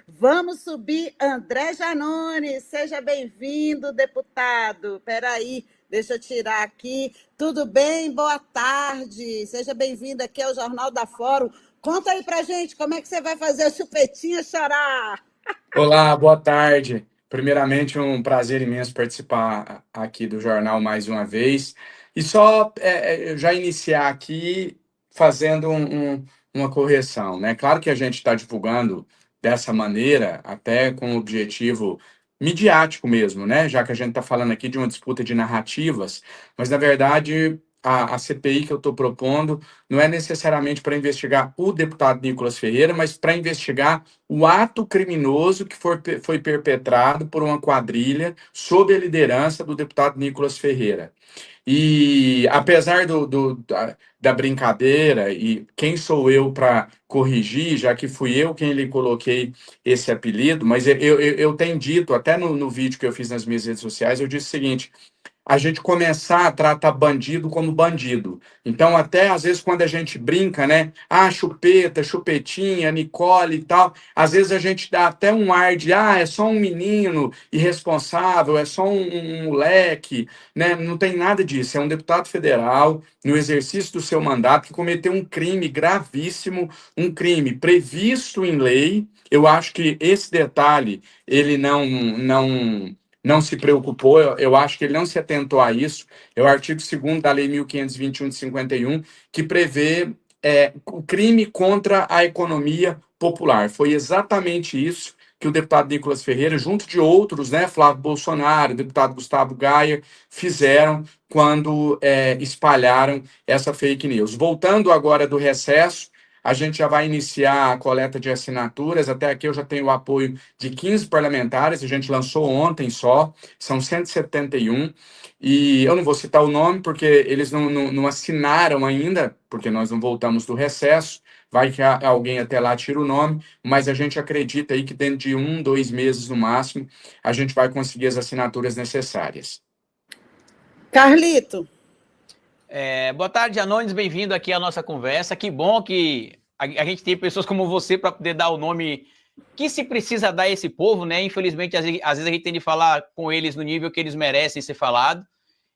Vamos subir André Janones. Seja bem-vindo, deputado. Peraí, deixa eu tirar aqui. Tudo bem? Boa tarde. Seja bem-vindo aqui ao Jornal da Fórum. Conta aí pra gente como é que você vai fazer o chupetinha chorar. Olá, boa tarde. Primeiramente, um prazer imenso participar aqui do jornal mais uma vez. E só já iniciar aqui fazendo uma correção, né? Claro que a gente está divulgando dessa maneira, até com o objetivo midiático mesmo, né? Já que a gente está falando aqui de uma disputa de narrativas, mas na verdade a CPI que eu estou propondo não é necessariamente para investigar o deputado Nicolas Ferreira, mas para investigar o ato criminoso que foi perpetrado por uma quadrilha sob a liderança do deputado Nicolas Ferreira. E apesar da brincadeira, e quem sou eu para corrigir, já que fui eu quem lhe coloquei esse apelido, mas eu tenho dito, até no vídeo que eu fiz nas minhas redes sociais, eu disse o seguinte: a gente começar a tratar bandido como bandido. Então, até às vezes, quando a gente brinca, né? Ah, chupeta, chupetinha, Nicole e tal, às vezes a gente dá até um ar de, é só um menino irresponsável, é só um moleque, né? Não tem nada disso. É um deputado federal, no exercício do seu mandato, que cometeu um crime gravíssimo, um crime previsto em lei. Eu acho que esse detalhe, ele não se preocupou, eu acho que ele não se atentou a isso. É o artigo 2º da Lei 1521 de 51, que prevê o crime contra a economia popular. Foi exatamente isso que o deputado Nicolas Ferreira, junto de outros, né, Flávio Bolsonaro, o deputado Gustavo Gaia, fizeram quando espalharam essa fake news. Voltando agora do recesso, a gente já vai iniciar a coleta de assinaturas. Até aqui eu já tenho o apoio de 15 parlamentares, a gente lançou ontem só, são 171, e eu não vou citar o nome porque eles não assinaram ainda, porque nós não voltamos do recesso, vai que alguém até lá tira o nome, mas a gente acredita aí que dentro de 2 meses no máximo, a gente vai conseguir as assinaturas necessárias. Carlito. Boa tarde, Anones, bem-vindo aqui à nossa conversa. Que bom que a gente tem pessoas como você para poder dar o nome que se precisa dar a esse povo, né? Infelizmente, às vezes a gente tem de falar com eles no nível que eles merecem ser falado.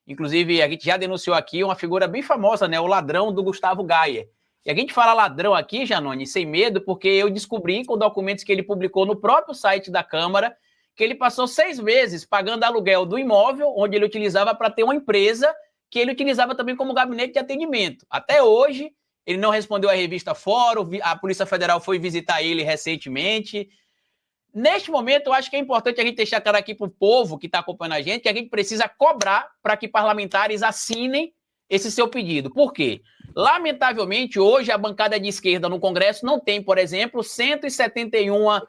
Inclusive, a gente já denunciou aqui uma figura bem famosa, né? O ladrão do Gustavo Gaia. E a gente fala ladrão aqui, Janone, sem medo, porque eu descobri com documentos que ele publicou no próprio site da Câmara que ele passou 6 meses pagando aluguel do imóvel onde ele utilizava para ter uma empresa que ele utilizava também como gabinete de atendimento. Até hoje, ele não respondeu à revista Fórum, a Polícia Federal foi visitar ele recentemente. Neste momento, eu acho que é importante a gente deixar claro aqui para o povo que está acompanhando a gente que a gente precisa cobrar para que parlamentares assinem esse seu pedido. Por quê? Lamentavelmente, hoje, a bancada de esquerda no Congresso não tem, por exemplo, 171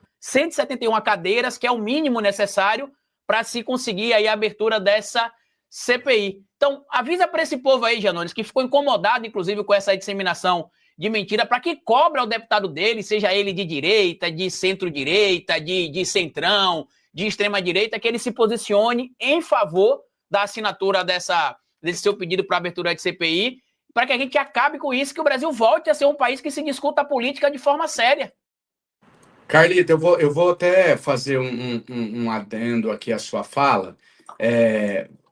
cadeiras, que é o mínimo necessário para se conseguir aí a abertura dessa CPI. Então, avisa para esse povo aí, Janones, que ficou incomodado, inclusive, com essa disseminação de mentira, para que cobra o deputado dele, seja ele de direita, de centro-direita, de centrão, de extrema-direita, que ele se posicione em favor da assinatura desse seu pedido para abertura de CPI, para que a gente acabe com isso, que o Brasil volte a ser um país que se discuta a política de forma séria. Carlita, eu vou até fazer um adendo aqui à sua fala,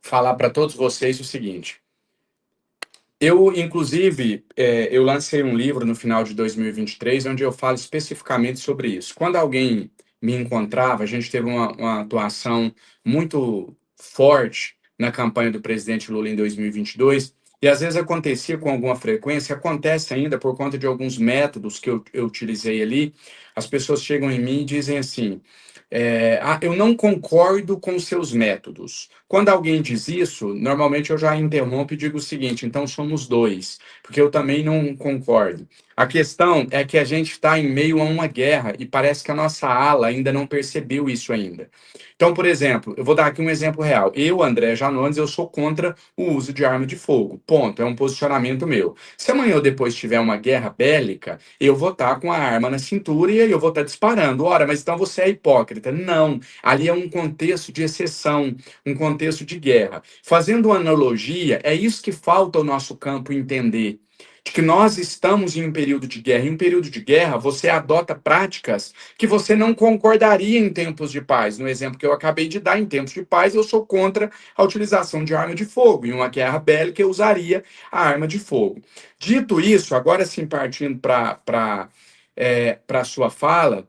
falar para todos vocês o seguinte. Eu, inclusive, eu lancei um livro no final de 2023, onde eu falo especificamente sobre isso. Quando alguém me encontrava, a gente teve uma atuação muito forte na campanha do presidente Lula em 2022, e às vezes acontecia com alguma frequência, acontece ainda por conta de alguns métodos que eu utilizei ali. As pessoas chegam em mim e dizem assim: eu não concordo com os seus métodos. Quando alguém diz isso, normalmente eu já interrompo e digo o seguinte: então somos dois, porque eu também não concordo. A questão é que a gente está em meio a uma guerra e parece que a nossa ala ainda não percebeu isso ainda. Então, por exemplo, eu vou dar aqui um exemplo real. Eu, André Janones, eu sou contra o uso de arma de fogo. Ponto. É um posicionamento meu. Se amanhã ou depois tiver uma guerra bélica, eu vou estar com a arma na cintura e aí eu vou estar disparando. Ora, mas então você é hipócrita. Não. Ali é um contexto de exceção, um contexto de guerra. Fazendo uma analogia, é isso que falta ao nosso campo entender. de que nós estamos em um período de guerra. Em um período de guerra, você adota práticas que você não concordaria em tempos de paz. No exemplo que eu acabei de dar, em tempos de paz, eu sou contra a utilização de arma de fogo. Em uma guerra bélica, eu usaria a arma de fogo. Dito isso, agora sim partindo para a sua fala,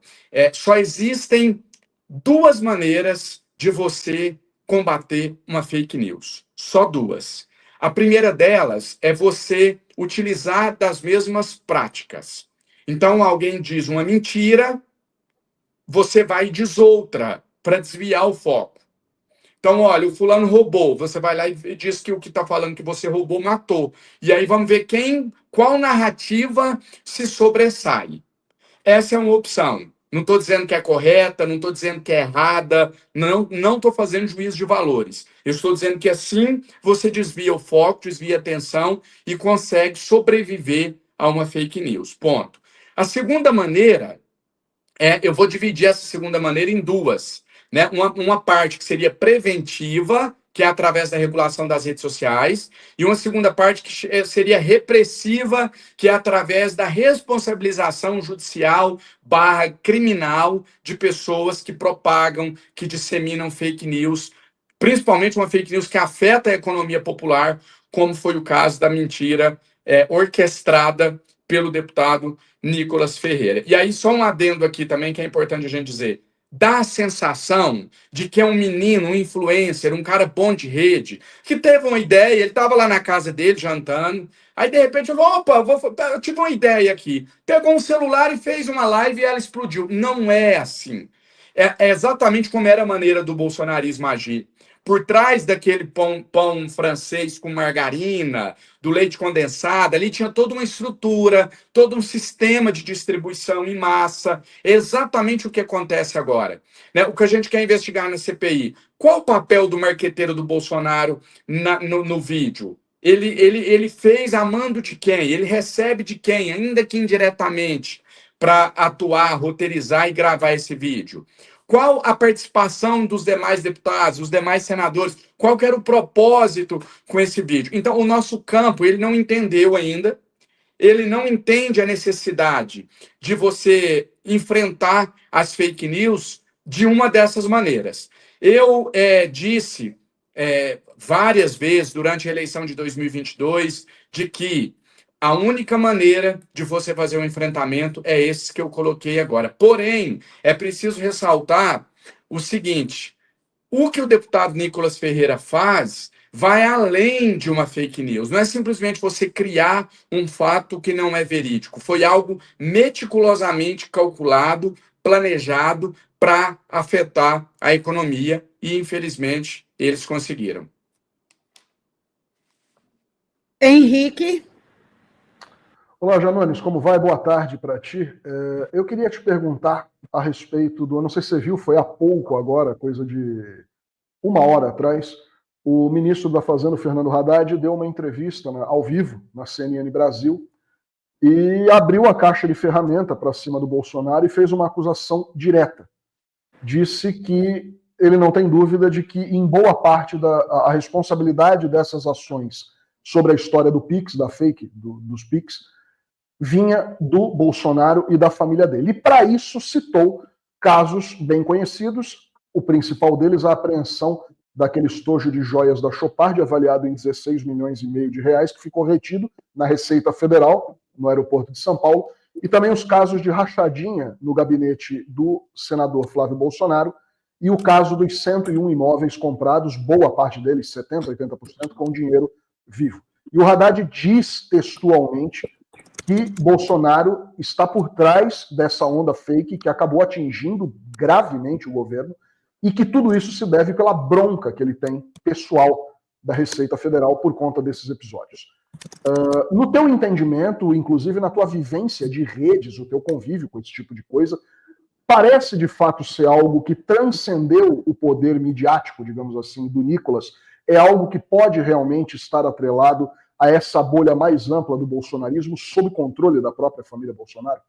só existem duas maneiras de você combater uma fake news. Só duas. A primeira delas é você utilizar das mesmas práticas. Então, alguém diz uma mentira, você vai e diz outra para desviar o foco. Então, olha, o fulano roubou. Você vai lá e diz que o que está falando que você roubou matou. E aí vamos ver qual narrativa se sobressai. Essa é uma opção. Não estou dizendo que é correta, não estou dizendo que é errada, não estou fazendo juízo de valores. Eu estou dizendo que assim você desvia o foco, desvia a atenção e consegue sobreviver a uma fake news. Ponto. A segunda maneira eu vou dividir essa segunda maneira em duas. Né? Uma parte que seria preventiva, que é através da regulação das redes sociais, e uma segunda parte que seria repressiva, que é através da responsabilização judicial / criminal de pessoas que propagam, que disseminam fake news, principalmente uma fake news que afeta a economia popular, como foi o caso da mentira orquestrada pelo deputado Nicolas Ferreira. E aí, só um adendo aqui também que é importante a gente dizer. Dá a sensação de que é um menino, um influencer, um cara bom de rede, que teve uma ideia, ele estava lá na casa dele jantando, aí de repente falou, opa, eu tive uma ideia aqui. Pegou um celular e fez uma live e ela explodiu. Não é assim. É exatamente como era a maneira do bolsonarismo agir. Por trás daquele pão francês com margarina, do leite condensado, ali tinha toda uma estrutura, todo um sistema de distribuição em massa. É exatamente o que acontece agora. Né? O que a gente quer investigar na CPI. Qual o papel do marqueteiro do Bolsonaro no vídeo? Ele fez a mando de quem? Ele recebe de quem, ainda que indiretamente, para atuar, roteirizar e gravar esse vídeo? Qual a participação dos demais deputados, os demais senadores? Qual que era o propósito com esse vídeo? Então, o nosso campo, ele não entendeu ainda, ele não entende a necessidade de você enfrentar as fake news de uma dessas maneiras. Eu disse várias vezes durante a eleição de 2022 de que a única maneira de você fazer um enfrentamento é esse que eu coloquei agora. Porém, é preciso ressaltar o seguinte: o que o deputado Nicolas Ferreira faz vai além de uma fake news. Não é simplesmente você criar um fato que não é verídico. Foi algo meticulosamente calculado, planejado para afetar a economia e, infelizmente, eles conseguiram. Henrique. Olá, Janones, como vai? Boa tarde para ti. Eu queria te perguntar a respeito do... Eu não sei se você viu, foi há pouco agora, coisa de uma hora atrás, o ministro da Fazenda, Fernando Haddad, deu uma entrevista ao vivo na CNN Brasil e abriu a caixa de ferramenta para cima do Bolsonaro e fez uma acusação direta. Disse que ele não tem dúvida de que, em boa parte, a responsabilidade dessas ações sobre a história do Pix, da fake, dos Pix, vinha do Bolsonaro e da família dele. E, para isso, citou casos bem conhecidos, o principal deles, a apreensão daquele estojo de joias da Chopard, avaliado em 16 milhões e meio de reais, que ficou retido na Receita Federal, no aeroporto de São Paulo, e também os casos de rachadinha no gabinete do senador Flávio Bolsonaro, e o caso dos 101 imóveis comprados, boa parte deles, 70%, 80%, com dinheiro vivo. E o Haddad diz textualmente que Bolsonaro está por trás dessa onda fake que acabou atingindo gravemente o governo e que tudo isso se deve pela bronca que ele tem pessoal da Receita Federal por conta desses episódios. No teu entendimento, inclusive na tua vivência de redes, o teu convívio com esse tipo de coisa, parece de fato ser algo que transcendeu o poder midiático, digamos assim, do Nicolas? É algo que pode realmente estar atrelado a essa bolha mais ampla do bolsonarismo sob controle da própria família Bolsonaro?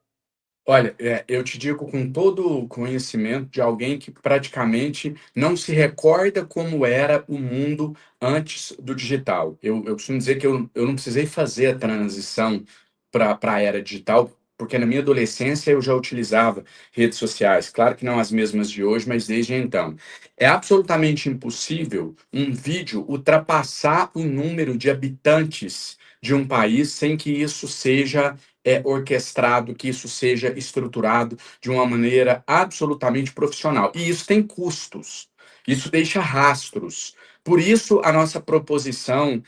Olha, eu te digo com todo o conhecimento de alguém que praticamente não se recorda como era o mundo antes do digital. Eu costumo dizer que eu não precisei fazer a transição para a era digital, porque na minha adolescência eu já utilizava redes sociais, claro que não as mesmas de hoje, mas desde então. É absolutamente impossível um vídeo ultrapassar o número de habitantes de um país sem que isso seja orquestrado, que isso seja estruturado de uma maneira absolutamente profissional. E isso tem custos, isso deixa rastros. Por isso, a nossa proposição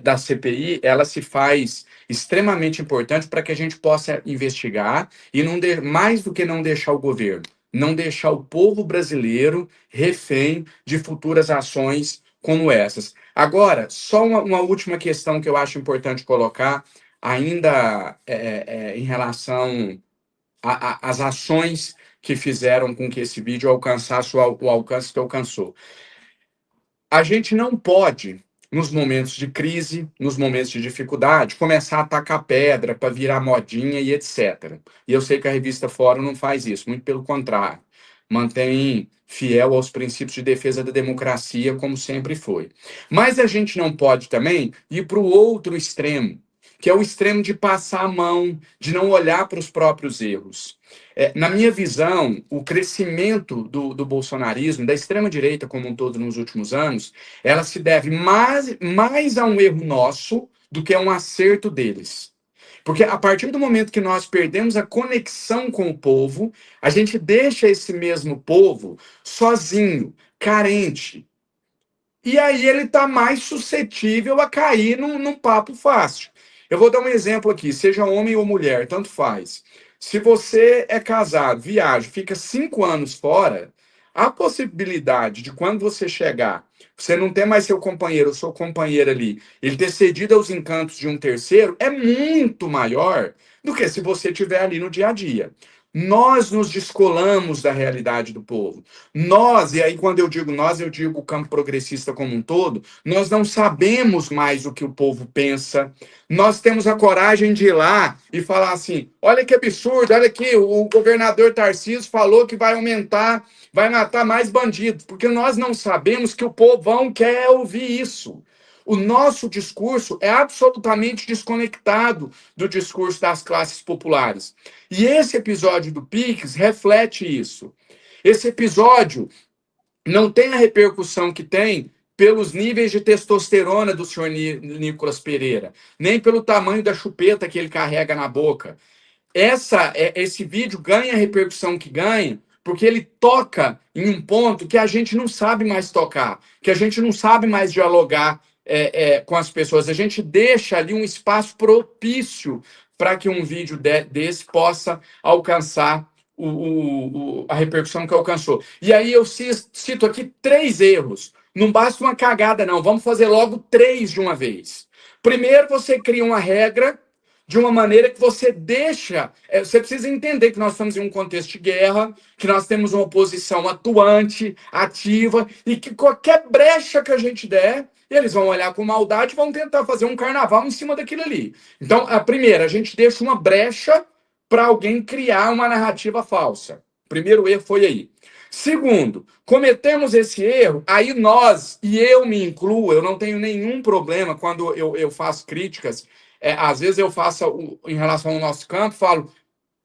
da CPI, ela se faz extremamente importante para que a gente possa investigar e mais do que não deixar o governo, não deixar o povo brasileiro refém de futuras ações como essas. Agora, só uma última questão que eu acho importante colocar, ainda em relação às ações que fizeram com que esse vídeo alcançasse o alcance que alcançou. A gente não pode, nos momentos de crise, nos momentos de dificuldade, começar a atacar pedra para virar modinha e etc. E eu sei que a revista Fórum não faz isso, muito pelo contrário. Mantém fiel aos princípios de defesa da democracia, como sempre foi. Mas a gente não pode também ir para o outro extremo, que é o extremo de passar a mão, de não olhar para os próprios erros. Na minha visão, o crescimento do bolsonarismo, da extrema-direita como um todo nos últimos anos, ela se deve mais a um erro nosso do que a um acerto deles. Porque a partir do momento que nós perdemos a conexão com o povo, a gente deixa esse mesmo povo sozinho, carente. E aí ele está mais suscetível a cair num papo fácil. Eu vou dar um exemplo aqui, seja homem ou mulher, tanto faz. Se você é casado, viaja, fica 5 anos fora, a possibilidade de quando você chegar, você não ter mais seu companheiro ou sua companheira ali, ele ter cedido aos encantos de um terceiro, é muito maior do que se você estiver ali no dia a dia. Nós nos descolamos da realidade do povo. Nós, e aí quando eu digo nós, eu digo o campo progressista como um todo, nós não sabemos mais o que o povo pensa. Nós temos a coragem de ir lá e falar assim, olha que absurdo, olha aqui, o governador Tarcísio falou que vai aumentar, vai matar mais bandidos, porque nós não sabemos que o povão quer ouvir isso. O nosso discurso é absolutamente desconectado do discurso das classes populares. E esse episódio do Pix reflete isso. Esse episódio não tem a repercussão que tem pelos níveis de testosterona do senhor Nicolas Pereira, nem pelo tamanho da chupeta que ele carrega na boca. Esse vídeo ganha a repercussão que ganha porque ele toca em um ponto que a gente não sabe mais tocar, que a gente não sabe mais dialogar com as pessoas. A gente deixa ali um espaço propício para que um vídeo desse possa alcançar a repercussão que alcançou. E aí eu cito aqui 3 erros. Não basta uma cagada, não. Vamos fazer logo 3 de uma vez. Primeiro, você cria uma regra de uma maneira que você deixa... Você precisa entender que nós estamos em um contexto de guerra, que nós temos uma oposição atuante, ativa, e que qualquer brecha que a gente der, eles vão olhar com maldade e vão tentar fazer um carnaval em cima daquilo ali. Então, a primeira, a gente deixa uma brecha para alguém criar uma narrativa falsa. Primeiro erro foi aí. Segundo, cometemos esse erro, aí nós, e eu me incluo, eu não tenho nenhum problema quando eu faço críticas, às vezes eu faço, em relação ao nosso campo, falo,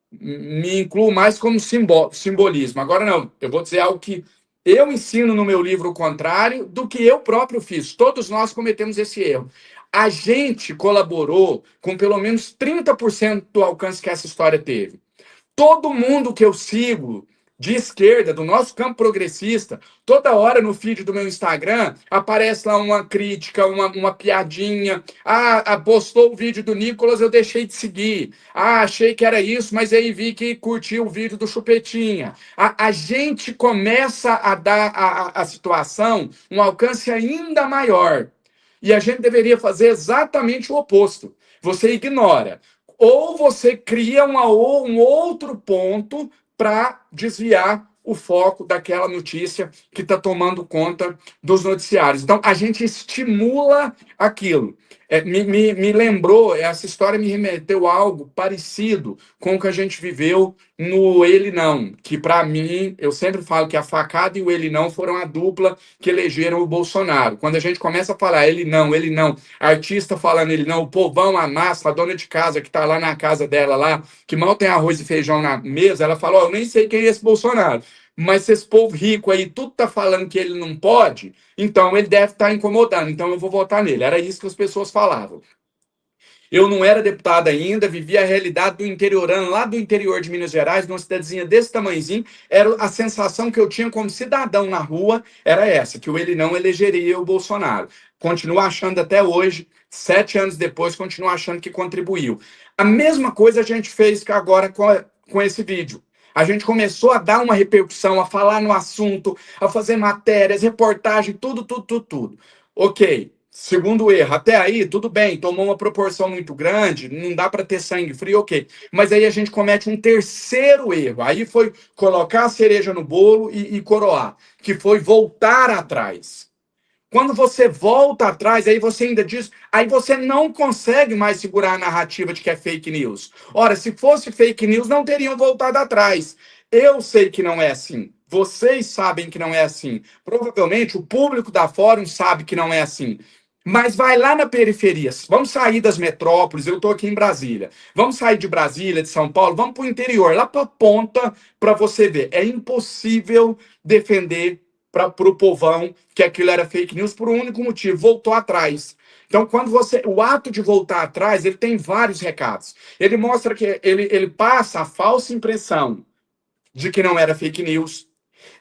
me incluo mais como simbolismo. Agora não, eu vou dizer algo que eu ensino no meu livro o contrário do que eu próprio fiz. Todos nós cometemos esse erro. A gente colaborou com pelo menos 30% do alcance que essa história teve. Todo mundo que eu sigo de esquerda, do nosso campo progressista, toda hora no feed do meu Instagram aparece lá uma crítica, uma piadinha. Postou o vídeo do Nicolas, eu deixei de seguir. Achei que era isso, mas aí vi que curtiu o vídeo do Chupetinha. A gente começa a dar a situação um alcance ainda maior. E a gente deveria fazer exatamente o oposto. Você ignora. Ou você cria um outro ponto para desviar o foco daquela notícia que está tomando conta dos noticiários. Então, a gente estimula aquilo. Me lembrou, essa história me remeteu a algo parecido com o que a gente viveu no Ele Não, que para mim, eu sempre falo que a facada e o Ele Não foram a dupla que elegeram o Bolsonaro. Quando a gente começa a falar Ele Não, artista falando Ele Não, o povão, a massa, a dona de casa que está lá na casa dela, lá, que mal tem arroz e feijão na mesa, ela fala, eu nem sei quem é esse Bolsonaro. Mas se esse povo rico aí, tudo tá falando que ele não pode, então ele deve estar incomodando, então eu vou votar nele. Era isso que as pessoas falavam. Eu não era deputado ainda, vivia a realidade do interiorano, lá do interior de Minas Gerais, numa cidadezinha desse tamanhozinho. Era a sensação que eu tinha como cidadão na rua, era essa, que ele não elegeria o Bolsonaro. Continuo achando até hoje, 7 anos depois, continuo achando que contribuiu. A mesma coisa a gente fez agora com esse vídeo. A gente começou a dar uma repercussão, a falar no assunto, a fazer matérias, reportagem, tudo. Ok, segundo erro. Até aí, tudo bem, tomou uma proporção muito grande, não dá para ter sangue frio, ok. Mas aí a gente comete um terceiro erro. Aí foi colocar a cereja no bolo e coroar, que foi voltar atrás. Quando você volta atrás, aí você ainda diz, aí você não consegue mais segurar a narrativa de que é fake news. Ora, se fosse fake news, não teriam voltado atrás. Eu sei que não é assim. Vocês sabem que não é assim. Provavelmente o público da Fórum sabe que não é assim. Mas vai lá na periferia. Vamos sair das metrópoles. Eu estou aqui em Brasília. Vamos sair de Brasília, de São Paulo. Vamos para o interior, lá para a ponta, para você ver. É impossível defender para o povão que aquilo era fake news por um único motivo, voltou atrás. Então, o ato de voltar atrás, ele tem vários recados. Ele mostra que ele passa a falsa impressão de que não era fake news.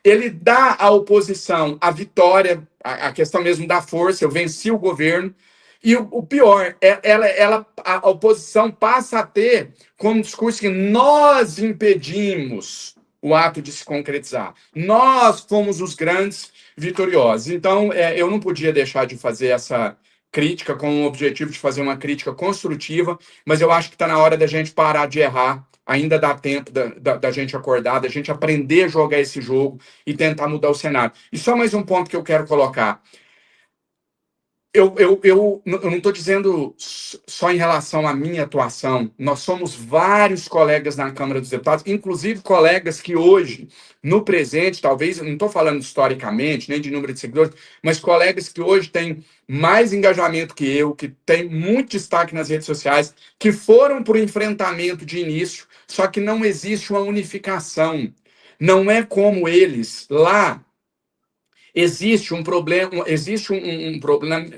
Ele dá à oposição a vitória, a questão mesmo da força, eu venci o governo. E o pior, a oposição passa a ter como discurso que nós impedimos o ato de se concretizar. Nós fomos os grandes vitoriosos. Então, eu não podia deixar de fazer essa crítica com o objetivo de fazer uma crítica construtiva, mas eu acho que está na hora da gente parar de errar. Ainda dá tempo da gente acordar, da gente aprender a jogar esse jogo e tentar mudar o cenário. E só mais um ponto que eu quero colocar. Eu não estou dizendo só em relação à minha atuação. Nós somos vários colegas na Câmara dos Deputados, inclusive colegas que hoje, no presente, talvez, não estou falando historicamente, nem de número de seguidores, mas colegas que hoje têm mais engajamento que eu, que têm muito destaque nas redes sociais, que foram para o enfrentamento de início, só que não existe uma unificação. Não é como eles lá. Existe um problema,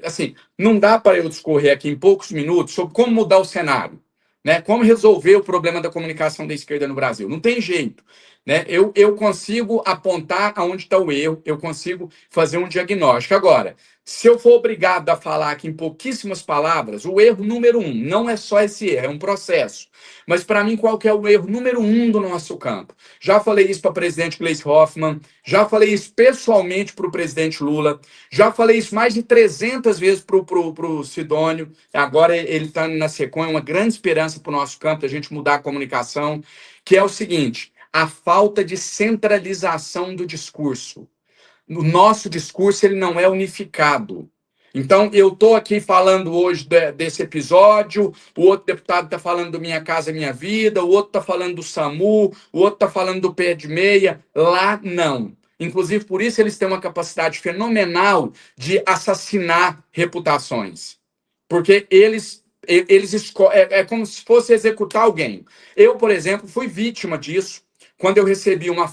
assim, não dá para eu discorrer aqui em poucos minutos sobre como mudar o cenário, né? Como resolver o problema da comunicação da esquerda no Brasil. Não tem jeito, né? Eu consigo apontar aonde está o erro, eu consigo fazer um diagnóstico. Agora, se eu for obrigado a falar aqui em pouquíssimas palavras, o erro número 1, não é só esse erro, é um processo. Mas, para mim, qual que é o erro número 1 do nosso campo? Já falei isso para o presidente Gleisi Hoffmann, já falei isso pessoalmente para o presidente Lula, já falei isso mais de 300 vezes para o Sidônio, agora ele está na SECOM, é uma grande esperança para o nosso campo, da gente mudar a comunicação, que é o seguinte, a falta de centralização do discurso. O nosso discurso ele não é unificado. Então, eu estou aqui falando hoje desse episódio, o outro deputado está falando do Minha Casa Minha Vida, o outro está falando do SAMU, o outro está falando do pé de meia. Lá, não. Inclusive, por isso eles têm uma capacidade fenomenal de assassinar reputações. Porque eles é como se fosse executar alguém. Eu, por exemplo, fui vítima disso quando eu recebi uma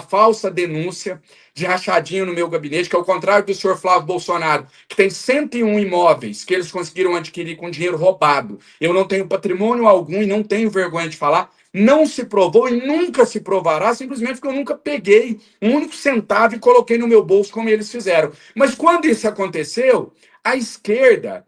falsa denúncia de rachadinho no meu gabinete, que ao contrário do senhor Flávio Bolsonaro, que tem 101 imóveis que eles conseguiram adquirir com dinheiro roubado. Eu não tenho patrimônio algum e não tenho vergonha de falar. Não se provou e nunca se provará, simplesmente porque eu nunca peguei um único centavo e coloquei no meu bolso como eles fizeram. Mas quando isso aconteceu, a esquerda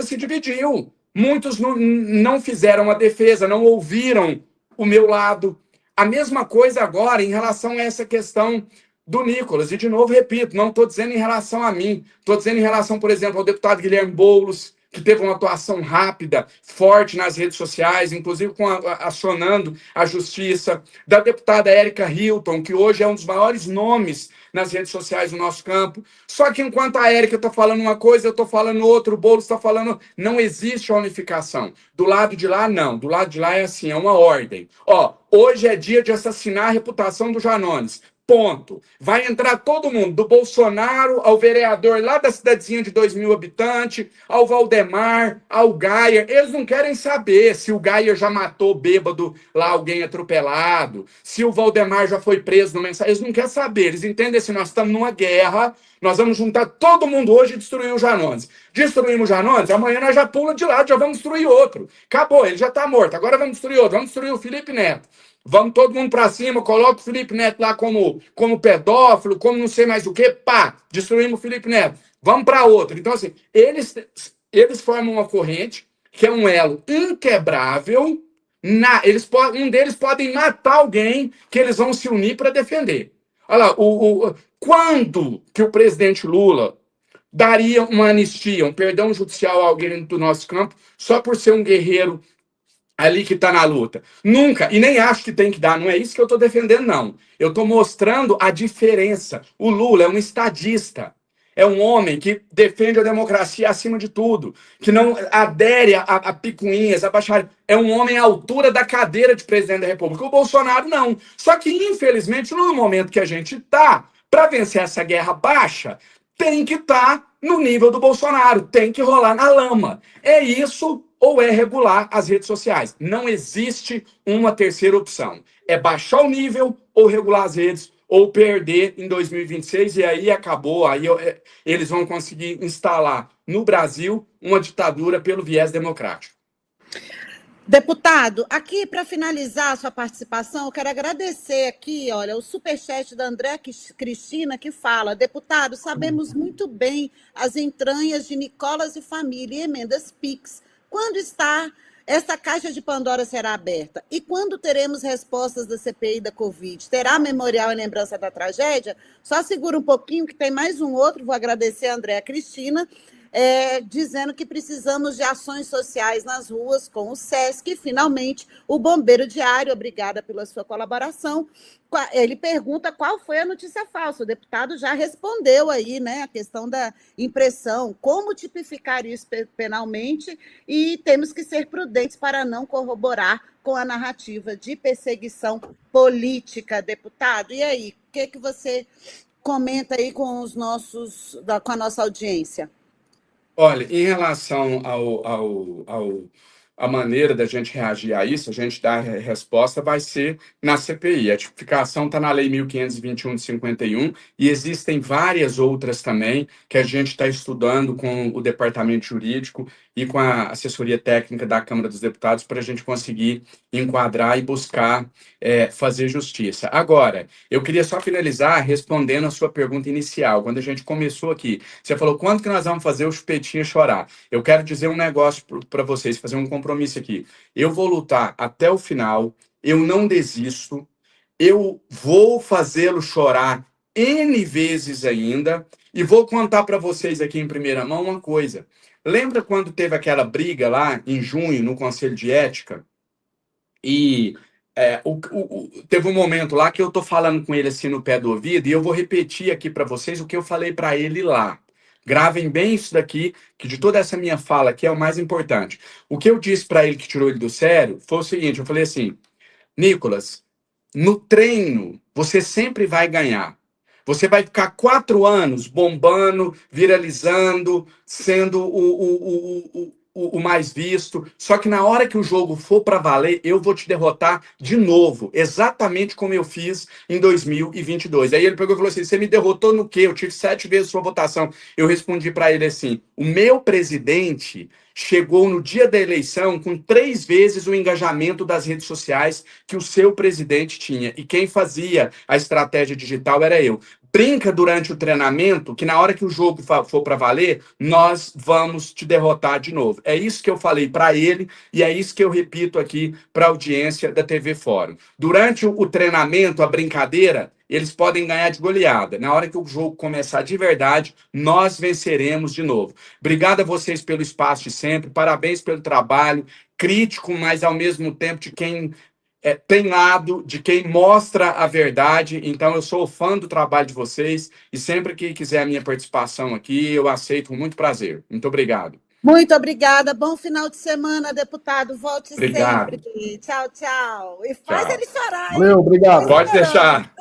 se dividiu. Muitos não fizeram a defesa, não ouviram o meu lado. A mesma coisa agora em relação a essa questão do Nicolas. E, de novo, repito, não estou dizendo em relação a mim. Estou dizendo em relação, por exemplo, ao deputado Guilherme Boulos, que teve uma atuação rápida, forte nas redes sociais, inclusive acionando a justiça, da deputada Érica Hilton, que hoje é um dos maiores nomes nas redes sociais do nosso campo. Só que enquanto a Érica está falando uma coisa, eu estou falando outra, o Boulos está falando... Não existe a unificação. Do lado de lá, não. Do lado de lá é assim, é uma ordem. Ó, hoje é dia de assassinar a reputação do Janones. Ponto. Vai entrar todo mundo, do Bolsonaro ao vereador lá da cidadezinha de 2.000 habitantes, ao Valdemar, ao Gaia. Eles não querem saber se o Gaia já matou bêbado lá, alguém atropelado, se o Valdemar já foi preso no mensagem. Eles não querem saber. Eles entendem assim, nós estamos numa guerra, nós vamos juntar todo mundo hoje e destruir o Janones. Destruímos o Janones, amanhã nós já pula de lado, já vamos destruir outro. Acabou, ele já está morto, agora vamos destruir outro, vamos destruir o Felipe Neto. Vamos todo mundo para cima, coloca o Felipe Neto lá como pedófilo, como não sei mais o que, pá, destruímos o Felipe Neto. Vamos para outro. Então, assim, eles formam uma corrente que é um elo inquebrável. Um deles podem matar alguém que eles vão se unir para defender. Olha lá, quando que o presidente Lula daria uma anistia, um perdão judicial a alguém do nosso campo, só por ser um guerreiro ali que está na luta? Nunca, e nem acho que tem que dar, não é isso que eu estou defendendo, não. Eu estou mostrando a diferença. O Lula é um estadista, é um homem que defende a democracia acima de tudo, que não adere a picuinhas, a baixaria. É um homem à altura da cadeira de presidente da República. O Bolsonaro não. Só que, infelizmente, no momento que a gente está, para vencer essa guerra baixa, tem que estar no nível do Bolsonaro, tem que rolar na lama. É isso ou é regular as redes sociais. Não existe uma terceira opção. É baixar o nível ou regular as redes, ou perder em 2026, e aí acabou. Aí eles vão conseguir instalar no Brasil uma ditadura pelo viés democrático. Deputado, aqui para finalizar a sua participação, eu quero agradecer aqui, olha, o superchat da André Cristina, que fala: deputado, sabemos muito bem as entranhas de Nicolas e família e emendas PIX. Quando essa caixa de Pandora será aberta? E quando teremos respostas da CPI da Covid? Terá memorial em lembrança da tragédia? Só segura um pouquinho que tem mais um outro, vou agradecer a Andréa Cristina, dizendo que precisamos de ações sociais nas ruas com o SESC e, finalmente, o Bombeiro Diário. Obrigada pela sua colaboração. Ele pergunta qual foi a notícia falsa. O deputado já respondeu aí, né, a questão da impressão, como tipificar isso penalmente, e temos que ser prudentes para não corroborar com a narrativa de perseguição política, deputado. E aí, o que você comenta aí com a nossa audiência? Olha, em relação à maneira da gente reagir a isso, a gente dar a resposta vai ser na CPI. A tipificação está na Lei 1521 de 51 e existem várias outras também que a gente está estudando com o Departamento Jurídico e com a assessoria técnica da Câmara dos Deputados para a gente conseguir enquadrar e buscar fazer justiça. Agora, eu queria só finalizar respondendo a sua pergunta inicial. Quando a gente começou aqui, você falou quando que nós vamos fazer o Chupetinha chorar. Eu quero dizer um negócio para vocês, fazer um compromisso aqui. Eu vou lutar até o final, eu não desisto, eu vou fazê-lo chorar N vezes ainda, e vou contar para vocês aqui em primeira mão uma coisa. Lembra quando teve aquela briga lá em junho no Conselho de Ética? E teve um momento lá que eu tô falando com ele assim no pé do ouvido, e eu vou repetir aqui para vocês o que eu falei para ele lá. Gravem bem isso daqui, que de toda essa minha fala aqui é o mais importante. O que eu disse para ele que tirou ele do sério foi o seguinte: eu falei assim, Nicolas, no treino você sempre vai ganhar. Você vai ficar 4 anos bombando, viralizando, sendo o mais visto. Só que na hora que o jogo for para valer, eu vou te derrotar de novo, exatamente como eu fiz em 2022. Aí ele pegou e falou assim: você me derrotou no quê? Eu tive 7 vezes sua votação. Eu respondi para ele assim: o meu presidente chegou no dia da eleição com 3 vezes o engajamento das redes sociais que o seu presidente tinha. E quem fazia a estratégia digital era eu. brinca durante o treinamento, que na hora que o jogo for para valer, nós vamos te derrotar de novo. É isso que eu falei para ele e é isso que eu repito aqui para a audiência da TV Fórum. Durante o treinamento, a brincadeira, eles podem ganhar de goleada. Na hora que o jogo começar de verdade, nós venceremos de novo. Obrigado a vocês pelo espaço de sempre, parabéns pelo trabalho, crítico, mas ao mesmo tempo de quem tem lado, de quem mostra a verdade. Então, eu sou fã do trabalho de vocês e sempre que quiser a minha participação aqui, eu aceito com muito prazer. Muito obrigado. Muito obrigada. Bom final de semana, deputado. Volte Obrigado. sempre. Tchau, tchau. E faz Tchau. ele chorar, hein? Valeu, obrigado. Pode deixar.